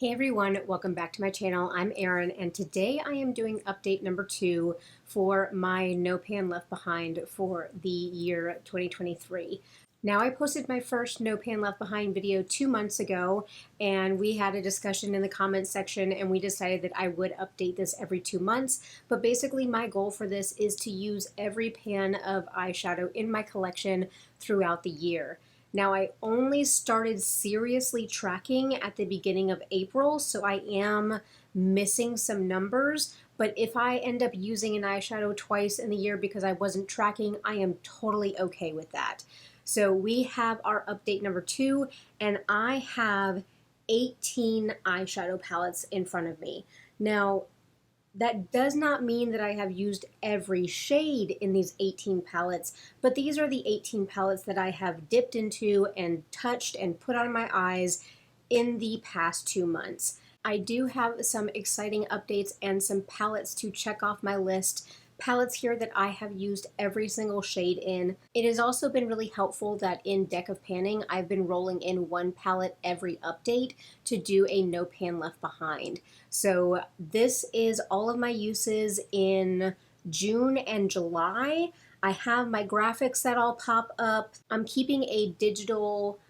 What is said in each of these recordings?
Hey everyone, welcome back to my channel. I'm Erin, and today I am doing update number 2 for my No Pan Left Behind for the year 2023. Now, I posted my first No Pan Left Behind video 2 months ago, and we had a discussion in the comments section, and we decided that I would update this every 2 months. But basically, my goal for this is to use every pan of eyeshadow in my collection throughout the year. Now, I only started seriously tracking at the beginning of April, so I am missing some numbers. But if I end up using an eyeshadow twice in the year because I wasn't tracking, I am totally okay with that. So we have our update number 2, and I have 18 eyeshadow palettes in front of me. Now, that does not mean that I have used every shade in these 18 palettes, but these are the 18 palettes that I have dipped into and touched and put on my eyes in the past 2 months. I do have some exciting updates and some palettes to check off my list. Palettes here that I have used every single shade in. It has also been really helpful that in Deck of Panning, I've been rolling in one palette every update to do a No Pan Left Behind. So this is all of my uses in June and July. I have my graphics that all pop up. I'm keeping a digital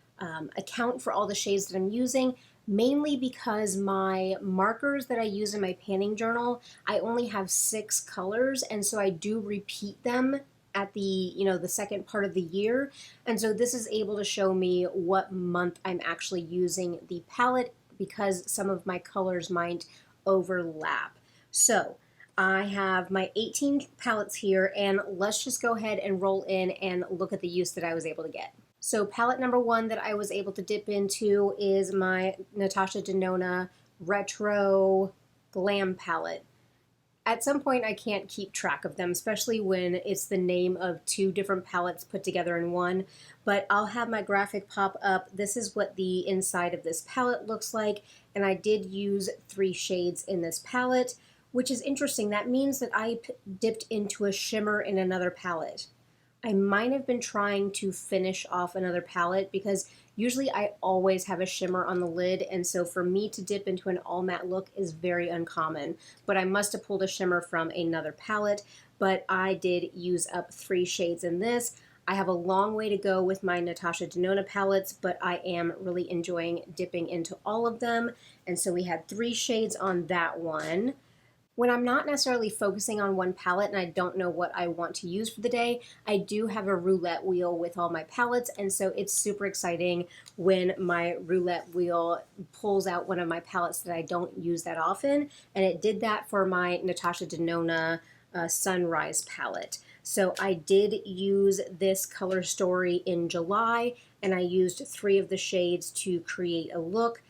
account for all the shades that I'm using, mainly because my markers that I use in my panning journal, I only have 6 colors, and so I do repeat them at the second part of the year. And so this is able to show me what month I'm actually using the palette, because some of my colors might overlap. So I have my 18 palettes here, and let's just go ahead and roll in and look at the use that I was able to get. So palette number 1 that I was able to dip into is my Natasha Denona Retro Glam palette. At some point I can't keep track of them, especially when it's the name of 2 different palettes put together in one, but I'll have my graphic pop up. This is what the inside of this palette looks like, and I did use 3 shades in this palette, which is interesting. That means that I dipped into a shimmer in another palette. I might have been trying to finish off another palette, because usually I always have a shimmer on the lid, and so for me to dip into an all matte look is very uncommon. But I must have pulled a shimmer from another palette, but I did use up 3 shades in this. I have a long way to go with my Natasha Denona palettes, but I am really enjoying dipping into all of them. And so we had 3 shades on that one. When I'm not necessarily focusing on one palette and I don't know what I want to use for the day, I do have a roulette wheel with all my palettes, and so it's super exciting when my roulette wheel pulls out one of my palettes that I don't use that often, and it did that for my Natasha Denona Sunrise palette. So I did use this color story in July, and I used 3 of the shades to create a look.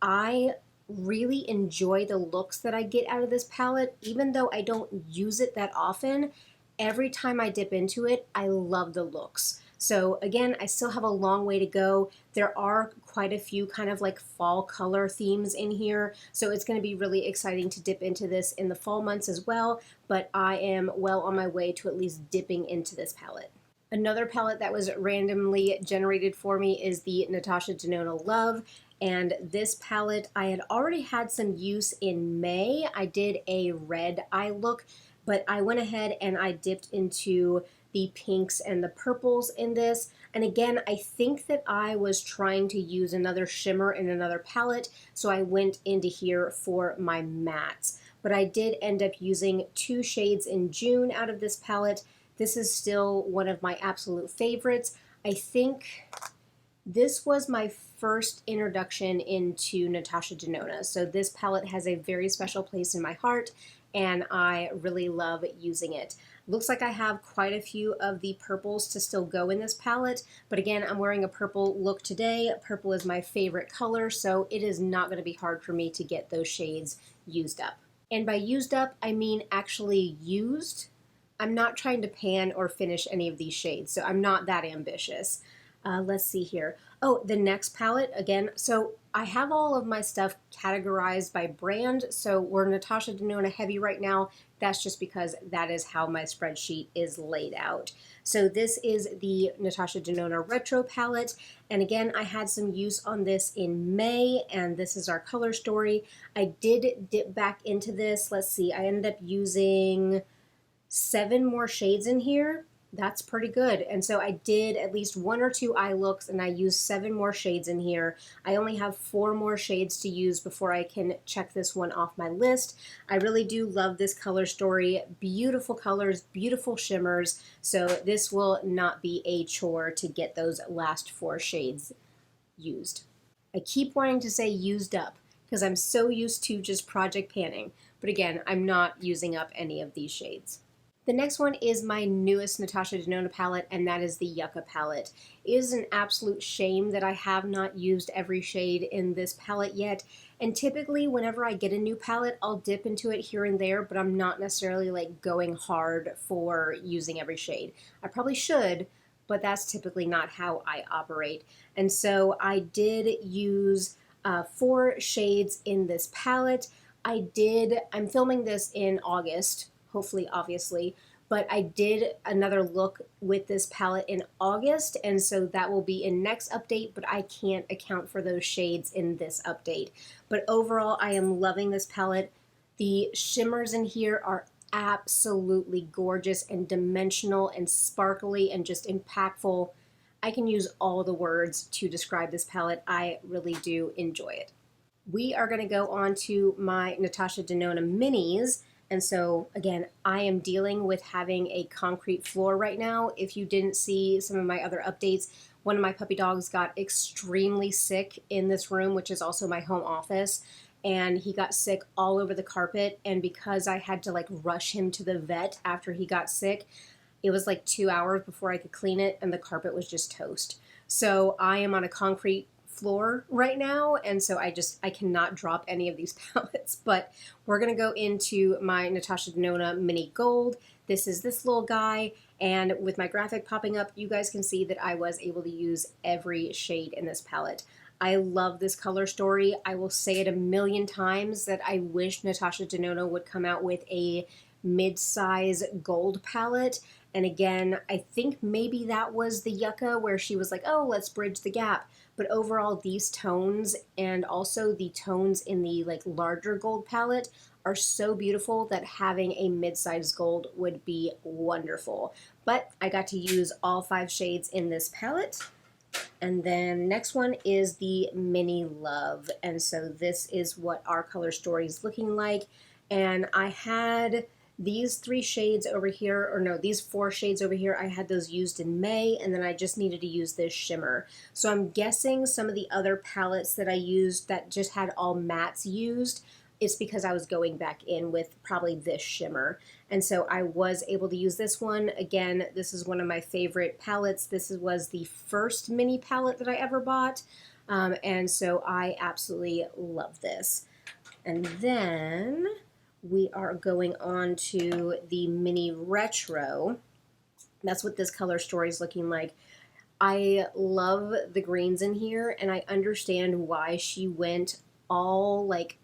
I really enjoy the looks that I get out of this palette. Even though I don't use it that often, every time I dip into it, I love the looks. So again, I still have a long way to go. There are quite a few kind of like fall color themes in here, so it's going to be really exciting to dip into this in the fall months as well, but I am well on my way to at least dipping into this palette. Another palette that was randomly generated for me is the Natasha Denona Love. And this palette, I had already had some use in May. I did a red eye look, but I went ahead and I dipped into the pinks and the purples in this. And again, I think that I was trying to use another shimmer in another palette, so I went into here for my mattes. But I did end up using 2 shades in June out of this palette. This is still one of my absolute favorites. I think this was my first introduction into Natasha Denona, so this palette has a very special place in my heart, and I really love using it. Looks like I have quite a few of the purples to still go in this palette, but again, I'm wearing a purple look today. Purple is my favorite color, so it is not going to be hard for me to get those shades used up. And by used up, I mean actually used. I'm not trying to pan or finish any of these shades, so I'm not that ambitious. Let's see here. Oh, the next palette again. So I have all of my stuff categorized by brand. So we're Natasha Denona heavy right now. That's just because that is how my spreadsheet is laid out. So this is the Natasha Denona Retro palette. And again, I had some use on this in May, and this is our color story. I did dip back into this. Let's see, I ended up using 7 more shades in here. That's pretty good. And so I did at least 1 or 2 eye looks, and I used 7 more shades in here. I only have 4 more shades to use before I can check this one off my list. I really do love this color story. Beautiful colors, beautiful shimmers. So this will not be a chore to get those last 4 shades used. I keep wanting to say used up because I'm so used to just project panning. But again, I'm not using up any of these shades. The next one is my newest Natasha Denona palette, and that is the Yucca palette. It is an absolute shame that I have not used every shade in this palette yet, and typically whenever I get a new palette, I'll dip into it here and there, but I'm not necessarily like going hard for using every shade. I probably should, but that's typically not how I operate. And so I did use 4 shades in this palette. I'm filming this in August, hopefully, obviously, but I did another look with this palette in August, and so that will be in next update, but I can't account for those shades in this update. But overall, I am loving this palette. The shimmers in here are absolutely gorgeous and dimensional and sparkly and just impactful. I can use all the words to describe this palette. I really do enjoy it. We are going to go on to my Natasha Denona minis. And so, again, I am dealing with having a concrete floor right now. If you didn't see some of my other updates, one of my puppy dogs got extremely sick in this room, which is also my home office. And he got sick all over the carpet. And because I had to like rush him to the vet after he got sick, it was like 2 hours before I could clean it, and the carpet was just toast. So I am on a concrete floor right now, and so I cannot drop any of these palettes. But we're gonna go into my Natasha Denona Mini Gold. This is this little guy, and with my graphic popping up, you guys can see that I was able to use every shade in this palette. I love this color story. I will say it a million times that I wish Natasha Denona would come out with a mid-size gold palette. And again, I think maybe that was the Yucca where she was like, oh, let's bridge the gap. But overall, these tones and also the tones in the like larger gold palette are so beautiful that having a mid-size gold would be wonderful. But I got to use all 5 shades in this palette. And then next one is the Mini Love. And so this is what our color story is looking like. And I had these 3 shades over here, or no, these 4 shades over here, I had those used in May, and then I just needed to use this shimmer. So I'm guessing some of the other palettes that I used that just had all mattes used, it's because I was going back in with probably this shimmer. And so I was able to use this one. Again, this is one of my favorite palettes. This was the first mini palette that I ever bought. And so I absolutely love this. And then we are going on to the Mini Retro. That's what this color story is looking like. I love the greens in here, and I understand why she went all like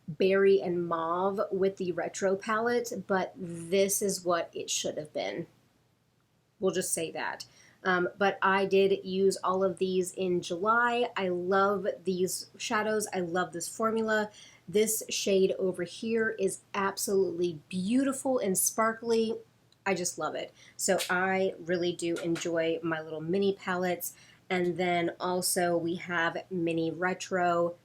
berry and mauve with the Retro palette, but this is what it should have been. We'll just say that. But I did use all of these in July. I love these shadows. I love this formula. This shade over here is absolutely beautiful and sparkly. I just love it. So I really do enjoy my little mini palettes. And then also we have Mini Retro.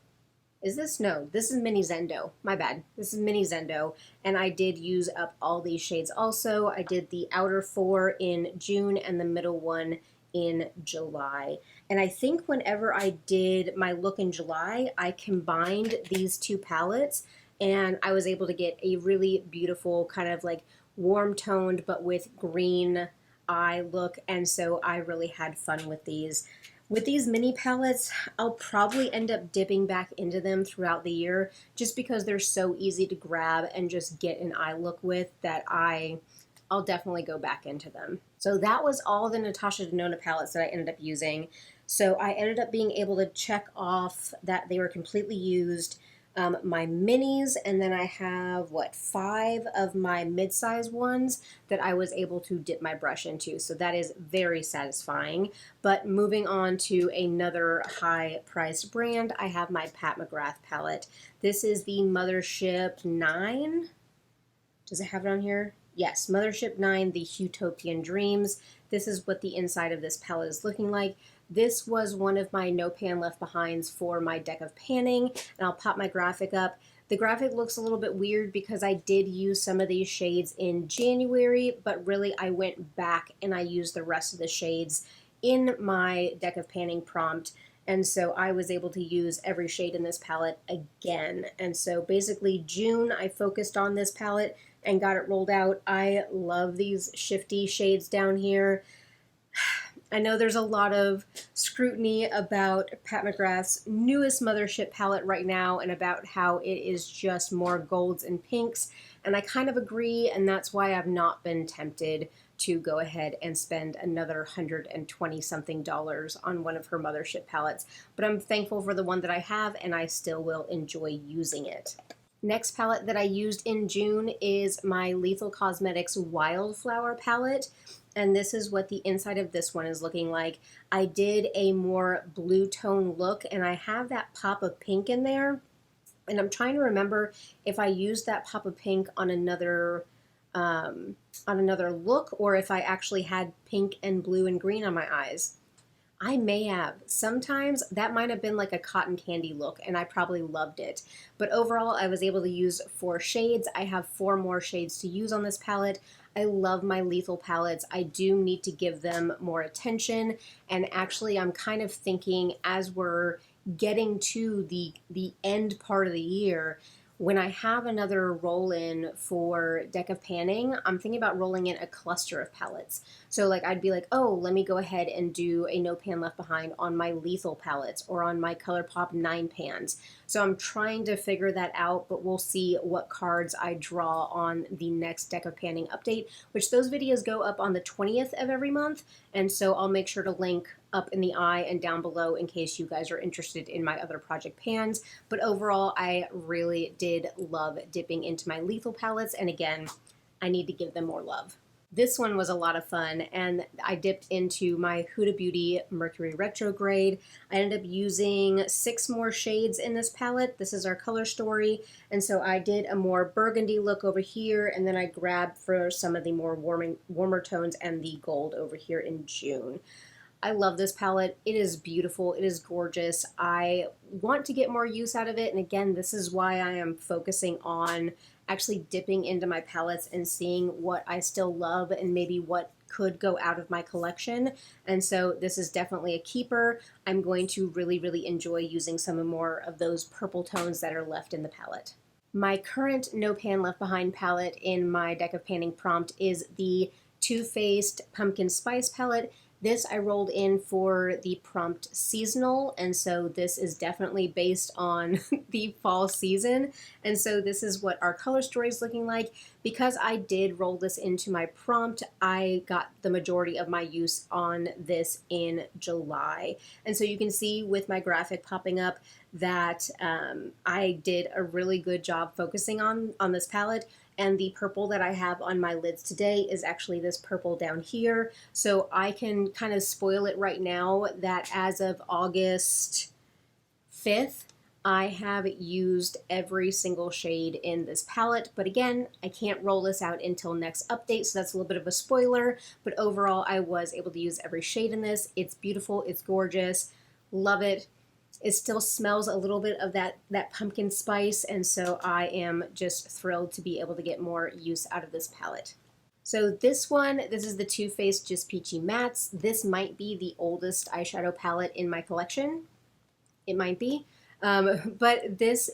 Is this? No, this is Mini Zendo. My bad. This is Mini Zendo. And I did use up all these shades also. I did the outer 4 in June and the middle one in July. And I think whenever I did my look in July, I combined these 2 palettes, and I was able to get a really beautiful kind of like warm toned but with green eye look. And so I really had fun with these. With these mini palettes, I'll probably end up dipping back into them throughout the year just because they're so easy to grab and just get an eye look with that I'll definitely go back into them. So that was all the Natasha Denona palettes that I ended up using. So I ended up being able to check off that they were completely used. My minis, and then I have, what, 5 of my mid-size ones that I was able to dip my brush into. So that is very satisfying. But moving on to another high-priced brand, I have my Pat McGrath palette. This is the Mothership 9. Does it have it on here? Yes, Mothership 9, the Utopian Dreams. This is what the inside of this palette is looking like. This was one of my no pan left behinds for my deck of panning, and I'll pop my graphic up. The graphic looks a little bit weird because I did use some of these shades in January, but really I went back and I used the rest of the shades in my deck of panning prompt. And so I was able to use every shade in this palette again. And so basically June, I focused on this palette and got it rolled out. I love these shifty shades down here. I know there's a lot of scrutiny about Pat McGrath's newest Mothership palette right now and about how it is just more golds and pinks. And I kind of agree, and that's why I've not been tempted to go ahead and spend another $120 something on one of her Mothership palettes. But I'm thankful for the one that I have, and I still will enjoy using it. Next palette that I used in June is my Lethal Cosmetics Wildflower palette, and this is what the inside of this one is looking like. I did a more blue tone look, and I have that pop of pink in there, and I'm trying to remember if I used that pop of pink on another look, or if I actually had pink and blue and green on my eyes. I may have. Sometimes that might have been like a cotton candy look, and I probably loved it. But overall, I was able to use 4 shades. I have 4 more shades to use on this palette. I love my Lethal palettes. I do need to give them more attention, and actually I'm kind of thinking as we're getting to the end part of the year, when I have another roll-in for Deck of Panning, I'm thinking about rolling in a cluster of palettes. So like I'd be like, oh, let me go ahead and do a no pan left behind on my Lethal palettes or on my ColourPop 9 pans. So I'm trying to figure that out, but we'll see what cards I draw on the next Deck of Panning update, which those videos go up on the 20th of every month. And so I'll make sure to link up in the eye and down below in case you guys are interested in my other project pans. But overall, I really did love dipping into my Lethal palettes, and again, I need to give them more love. This one was a lot of fun, and I dipped into my Huda Beauty Mercury Retrograde. I ended up using 6 more shades in this palette. This is our color story, and so I did a more burgundy look over here, and then I grabbed for some of the more warmer tones and the gold over here in June. I love this palette. It is beautiful. It is gorgeous. I want to get more use out of it, and again, this is why I am focusing on actually dipping into my palettes and seeing what I still love and maybe what could go out of my collection. And so this is definitely a keeper. I'm going to really, really enjoy using some more of those purple tones that are left in the palette. My current No Pan Left Behind palette in my Deck of Panning prompt is the Too Faced Pumpkin Spice palette. This I rolled in for the prompt seasonal, and so this is definitely based on the fall season. And so this is what our color story is looking like. Because I did roll this into my prompt, I got the majority of my use on this in July. And so you can see with my graphic popping up that I did a really good job focusing on this palette. And the purple that I have on my lids today is actually this purple down here. So I can kind of spoil it right now that as of August 5th, I have used every single shade in this palette. But again, I can't roll this out until next update, so that's a little bit of a spoiler. But overall, I was able to use every shade in this. It's beautiful, it's gorgeous, love it. It still smells a little bit of that pumpkin spice, and so I am just thrilled to be able to get more use out of this palette. So this is the Too Faced Just Peachy Mattes. This might be the oldest eyeshadow palette in my collection. It might be. But this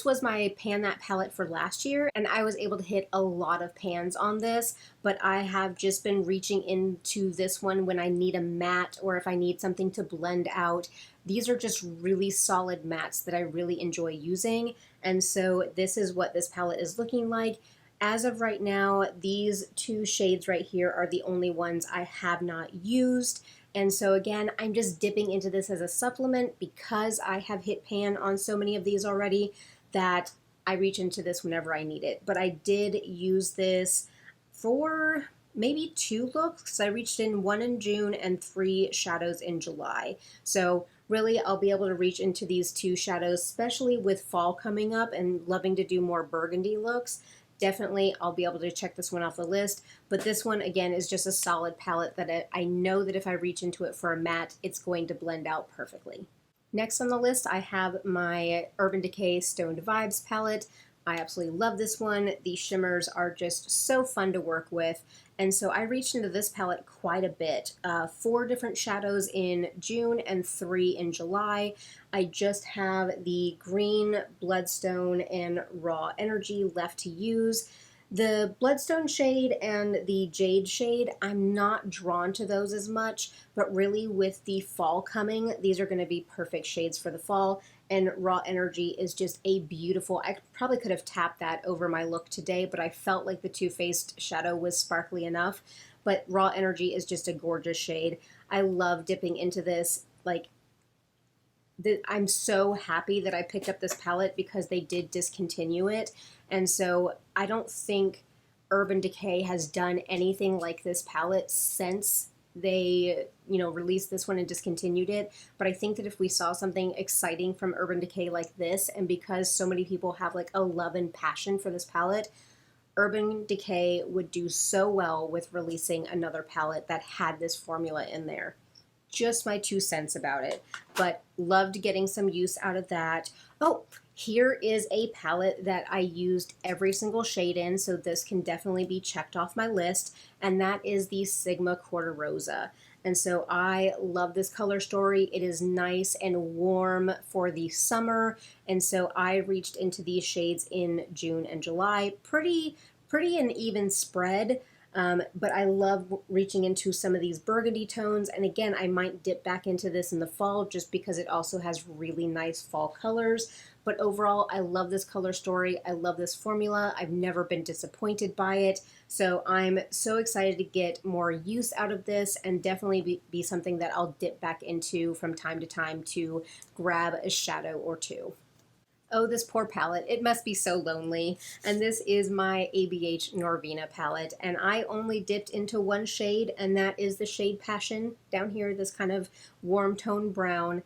was my Pan That palette for last year, and I was able to hit a lot of pans on this, but I have just been reaching into this one when I need a matte or if I need something to blend out. These are just really solid mattes that I really enjoy using, and so this is what this palette is looking like. As of right now, these 2 shades right here are the only ones I have not used. And so again, I'm just dipping into this as a supplement because I have hit pan on so many of these already that I reach into this whenever I need it. But I did use this for maybe 2 looks. I reached in 1 in June and 3 shadows in July. So really, I'll be able to reach into these 2 shadows, especially with fall coming up and loving to do more burgundy looks. Definitely, I'll be able to check this one off the list. But this one, again, is just a solid palette that I know that if I reach into it for a matte, it's going to blend out perfectly. Next on the list, I have my Urban Decay Stoned Vibes palette. I absolutely love this one. These shimmers are just so fun to work with. And so I reached into this palette quite a bit. 4 different shadows in June and 3 in July. I just have the green, Bloodstone, and Raw Energy left to use. The Bloodstone shade and the Jade shade, I'm not drawn to those as much, but really with the fall coming, these are going to be perfect shades for the fall. And Raw Energy is just a beautiful, I probably could have tapped that over my look today, but I felt like the Too Faced shadow was sparkly enough. But Raw Energy is just a gorgeous shade. I love dipping into this. Like, I'm so happy that I picked up this palette because they did discontinue it. And so I don't think Urban Decay has done anything like this palette since they, released this one and discontinued it. But I think that if we saw something exciting from Urban Decay like this, and because so many people have like a love and passion for this palette, Urban Decay would do so well with releasing another palette that had this formula in there. Just my 2 cents about it, but loved getting some use out of that. Oh, here is a palette that I used every single shade in, so this can definitely be checked off my list, and that is the Sigma Quarter Rosa. And so I love this color story. It is nice and warm for the summer, and so I reached into these shades in June and July. Pretty an even spread. But I love reaching into some of these burgundy tones. And again, I might dip back into this in the fall just because it also has really nice fall colors. But overall, I love this color story. I love this formula. I've never been disappointed by it. So I'm so excited to get more use out of this and definitely be something that I'll dip back into from time to time to grab a shadow or 2. Oh, this poor palette. It must be so lonely. And this is my ABH Norvina palette. And I only dipped into 1 shade, and that is the shade Passion. Down here, this kind of warm tone brown.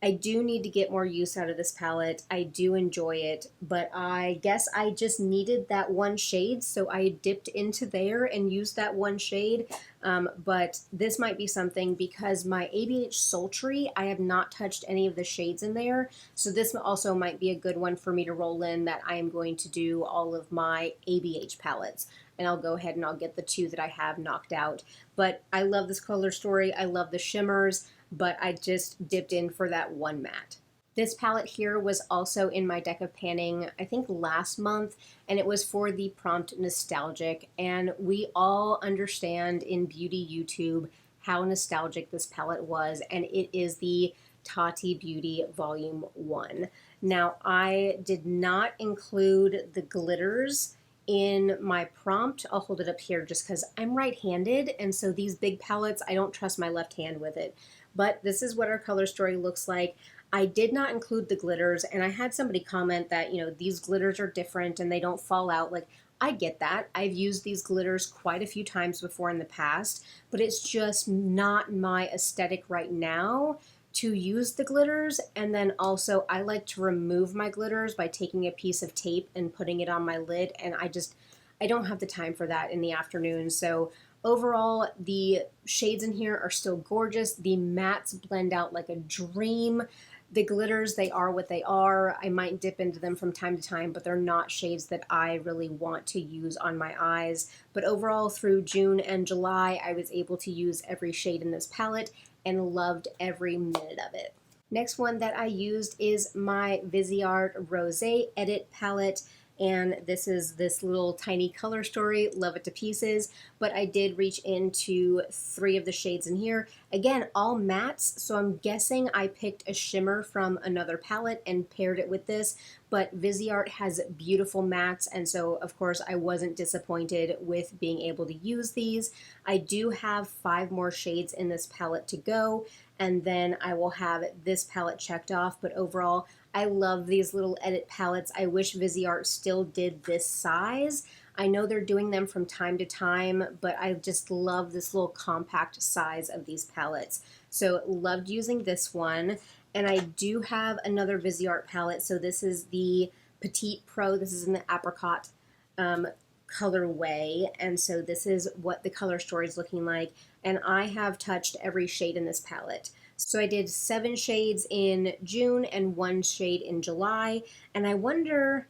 I do need to get more use out of this palette. I do enjoy it, but I guess I just needed that 1 shade, so I dipped into there and used that 1 shade. But this might be something because my ABH Sultry, I have not touched any of the shades in there, so this also might be a good one for me to roll in that I am going to do all of my ABH palettes. And I'll go ahead and I'll get the 2 that I have knocked out. But I love this color story. I love the shimmers, but I just dipped in for that 1 matte. This palette here was also in my deck of panning, I think last month, and it was for the Prompt Nostalgic. And we all understand in beauty YouTube how nostalgic this palette was, and it is the Tati Beauty Volume 1. Now, I did not include the glitters in my prompt. I'll hold it up here just because I'm right-handed, and so these big palettes, I don't trust my left hand with it. But this is what our color story looks like. I did not include the glitters, and I had somebody comment that, these glitters are different and they don't fall out. Like, I get that. I've used these glitters quite a few times before in the past, but it's just not my aesthetic right now to use the glitters. And then also I like to remove my glitters by taking a piece of tape and putting it on my lid, and I don't have the time for that in the afternoon. So overall, the shades in here are still gorgeous. The mattes blend out like a dream. The glitters, they are what they are. I might dip into them from time to time, but they're not shades that I really want to use on my eyes. But overall, through June and July, I was able to use every shade in this palette and loved every minute of it. Next one that I used is my Viseart Rosé Edit palette. and this is this little tiny color story. Love it to pieces, but I did reach into 3 of the shades in here. Again, all mattes, so I'm guessing I picked a shimmer from another palette and paired it with this, but Viseart has beautiful mattes, and so of course I wasn't disappointed with being able to use these. I do have 5 more shades in this palette to go, and then I will have this palette checked off, but overall I love these little edit palettes. I wish Viseart still did this size. I know they're doing them from time to time, but I just love this little compact size of these palettes. So loved using this one. And I do have another Viseart palette. So this is the Petite Pro. This is in the apricot colorway. And so this is what the color story is looking like. And I have touched every shade in this palette. So I did 7 shades in June and 1 shade in July. And I wonder,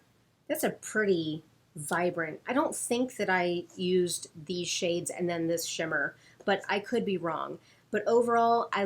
that's a pretty vibrant. I don't think that I used these shades and then this shimmer, but I could be wrong. But overall, I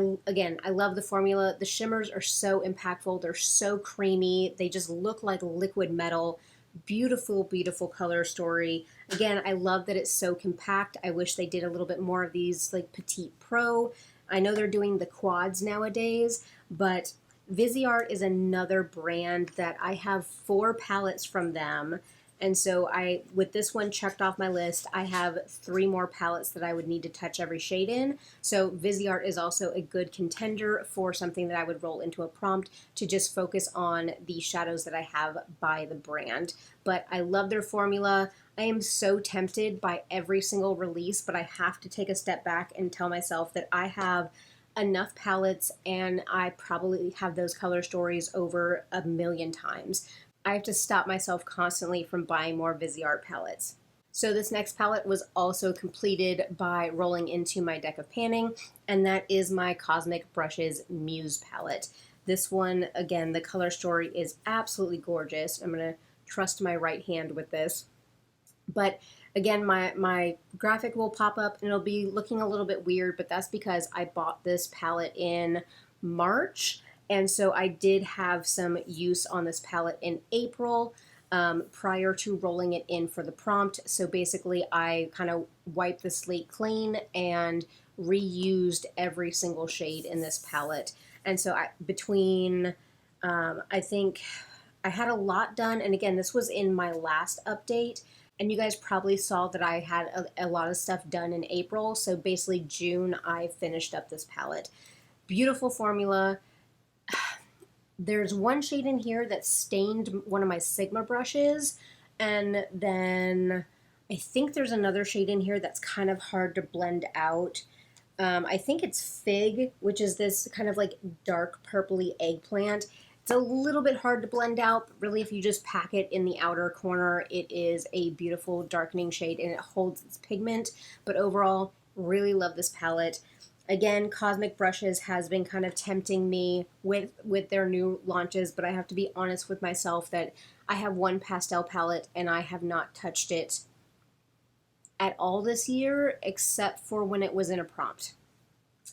love the formula. The shimmers are so impactful. They're so creamy. They just look like liquid metal. Beautiful, beautiful color story. Again, I love that it's so compact. I wish they did a little bit more of these like Petite Pro. I know they're doing the quads nowadays, but Viseart is another brand that I have 4 palettes from them. And so with this one checked off my list, I have 3 more palettes that I would need to touch every shade in. So Viseart is also a good contender for something that I would roll into a prompt to just focus on the shadows that I have by the brand. But I love their formula. I am so tempted by every single release, but I have to take a step back and tell myself that I have enough palettes and I probably have those color stories over a million times. I have to stop myself constantly from buying more Viseart palettes. So this next palette was also completed by rolling into my deck of panning, and that is my Cosmic Brushes Muse palette. This one, again, the color story is absolutely gorgeous. I'm going to trust my right hand with this. But again, my graphic will pop up and it'll be looking a little bit weird, but that's because I bought this palette in March. And so I did have some use on this palette in April prior to rolling it in for the prompt. So basically I kind of wiped the slate clean and reused every single shade in this palette. And so I think I had a lot done. And again, this was in my last update. And you guys probably saw that I had a lot of stuff done in April. So basically June, I finished up this palette. Beautiful formula. There's one shade in here that stained one of my Sigma brushes, and then I think there's another shade in here that's kind of hard to blend out. I think it's Fig, which is this kind of like dark purpley eggplant. It's a little bit hard to blend out, but really if you just pack it in the outer corner, it is a beautiful darkening shade and it holds its pigment. But overall, really love this palette. Again, Cosmic Brushes has been kind of tempting me with their new launches, but I have to be honest with myself that I have one pastel palette and I have not touched it at all this year, except for when it was in a prompt.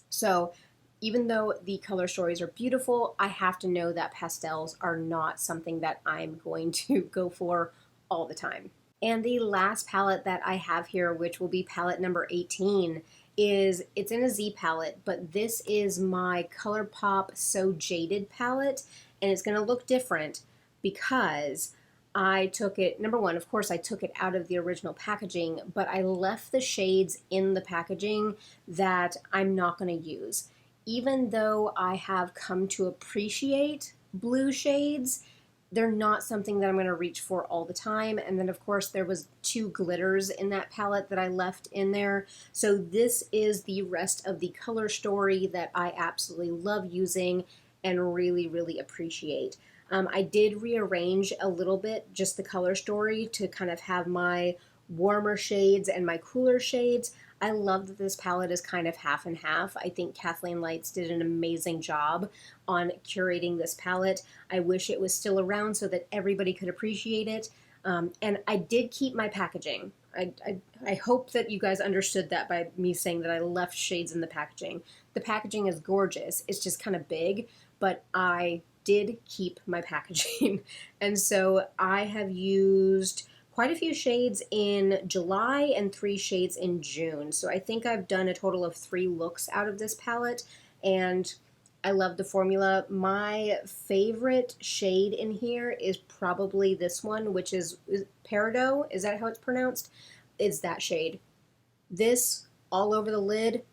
So even though the color stories are beautiful, I have to know that pastels are not something that I'm going to go for all the time. And the last palette that I have here, which will be palette number 18, it's in a Z palette, but this is my ColourPop So Jaded palette, and it's going to look different because I took it, number one, of course I took it out of the original packaging, but I left the shades in the packaging that I'm not going to use. Even though I have come to appreciate blue shades, they're not something that I'm going to reach for all the time. And then of course there was 2 glitters in that palette that I left in there. So this is the rest of the color story that I absolutely love using and really, really appreciate. I did rearrange a little bit just the color story to kind of have my warmer shades and my cooler shades. I love that this palette is kind of half and half. I think Kathleen Lights did an amazing job on curating this palette. I wish it was still around so that everybody could appreciate it. And I did keep my packaging. I hope that you guys understood that by me saying that I left shades in the packaging. The packaging is gorgeous. It's just kind of big, but I did keep my packaging. And so I have used quite a few shades in July and 3 shades in June. So I think I've done a total of 3 looks out of this palette, and I love the formula. My favorite shade in here is probably this one, which is Peridot. Is that how it's pronounced? It's that shade. This all over the lid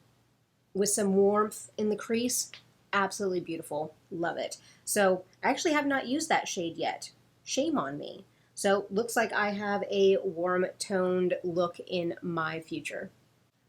with some warmth in the crease. Absolutely beautiful. Love it. So I actually have not used that shade yet. Shame on me. So looks like I have a warm toned look in my future.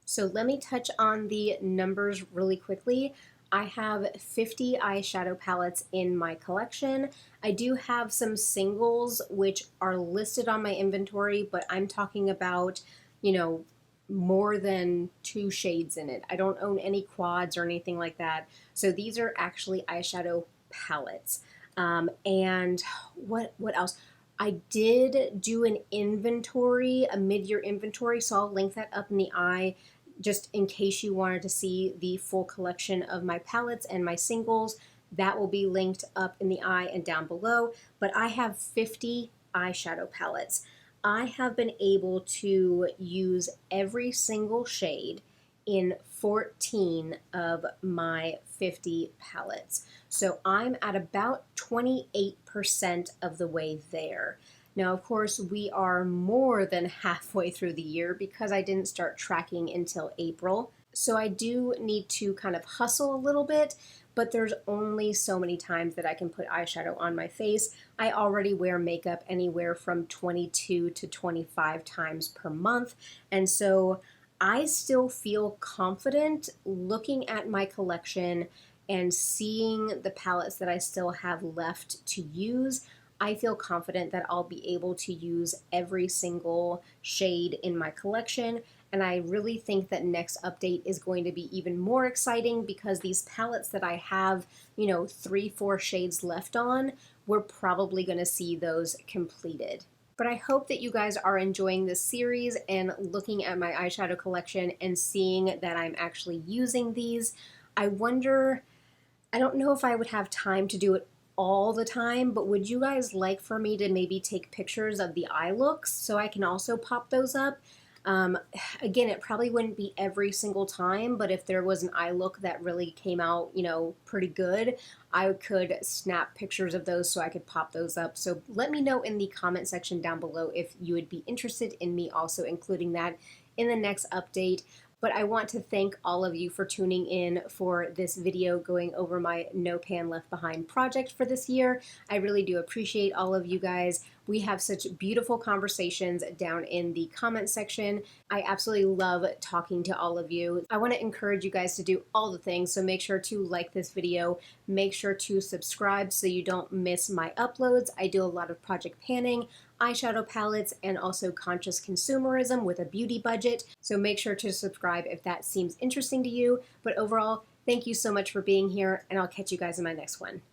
So let me touch on the numbers really quickly. I have 50 eyeshadow palettes in my collection. I do have some singles which are listed on my inventory, but I'm talking about, you know, more than 2 shades in it. I don't own any quads or anything like that. So these are actually eyeshadow palettes. And what else? I did do an inventory, a mid-year inventory, so I'll link that up in the eye just in case you wanted to see the full collection of my palettes and my singles. That will be linked up in the eye and down below. But I have 50 eyeshadow palettes. I have been able to use every single shade in 14 of my 50 palettes. So I'm at about 28% of the way there. Now, of course, we are more than halfway through the year because I didn't start tracking until April. So I do need to kind of hustle a little bit, but there's only so many times that I can put eyeshadow on my face. I already wear makeup anywhere from 22 to 25 times per month, and so I still feel confident looking at my collection and seeing the palettes that I still have left to use. I feel confident that I'll be able to use every single shade in my collection, and I really think that next update is going to be even more exciting because these palettes that I have, you know, 3-4 shades left on, we're probably going to see those completed. But I hope that you guys are enjoying this series and looking at my eyeshadow collection and seeing that I'm actually using these. I wonder, I don't know if I would have time to do it all the time, but would you guys like for me to maybe take pictures of the eye looks so I can also pop those up? Again, it probably wouldn't be every single time, but if there was an eye look that really came out, you know, pretty good, I could snap pictures of those so I could pop those up. So let me know in the comment section down below if you would be interested in me also including that in the next update. But I want to thank all of you for tuning in for this video going over my No Pan Left Behind project for this year. I really do appreciate all of you guys. We have such beautiful conversations down in the comment section. I absolutely love talking to all of you. I want to encourage you guys to do all the things, so make sure to like this video, make sure to subscribe so you don't miss my uploads. I do a lot of project panning, eyeshadow palettes, and also conscious consumerism with a beauty budget. So make sure to subscribe if that seems interesting to you. But overall, thank you so much for being here, and I'll catch you guys in my next one.